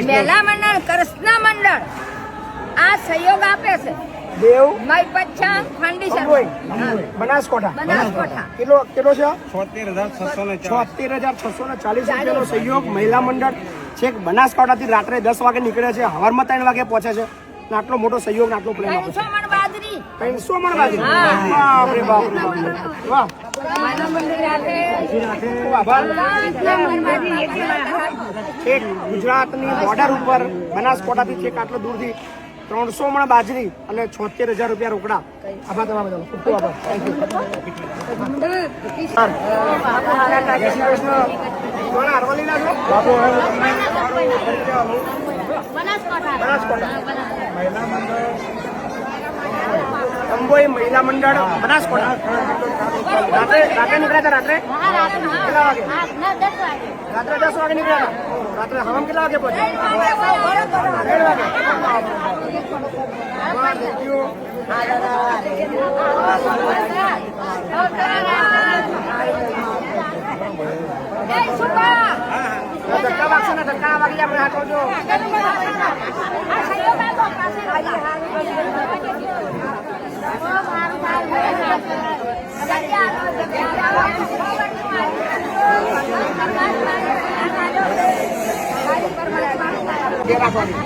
મેલા મંડળ કૃષ્ણ મંડળ આ સહયોગ આપે છે. દેવ મય પચ્છમ ફાઉન્ડેશન બનાસકોઠા. કેટલો છે? 76,640 રૂપિયાનો સહયોગ મહિલા મંડળ છેક બનાસકાંઠાથી રાત્રે 10 વાગે નીકળે છે, હવારમાં 3 વાગે પહોંચે છે. આટલો મોટો સહયોગ, આટલો પ્રેમ આપે છે. 300 મણ બાજરી. 300 મણ બાજરી. બાપરે બાપ. વાહ. છેક ગુજરાતની બોર્ડર ઉપર બનાસકાંઠાથી છેક આટલો દૂરથી 300 મણ બાજરી અને 76,000 રૂપિયા રોકડા. આભાર તમારા બધાનો. ખૂબ ખૂબ આભાર. Thank you. જય શ્રી કૃષ્ણ. કોણ અરવલ્લીના છો? બનાસકાંઠા. અંબોઈ મહિલા મંડળ બનાસકાંઠા. રાત્રે નીકળ્યા હતા? રાત્રે કેટલા વાગે? રાત્રે 10 વાગે નીકળ્યા હતા. રાત્રે હવામ કેટલા વાગે પહોંચ્યા? 1:30 વાગે. Thank you. ધક્કા વાગશે ને, ધક્કા વાગી આપણે હાથો જો. રાખવાની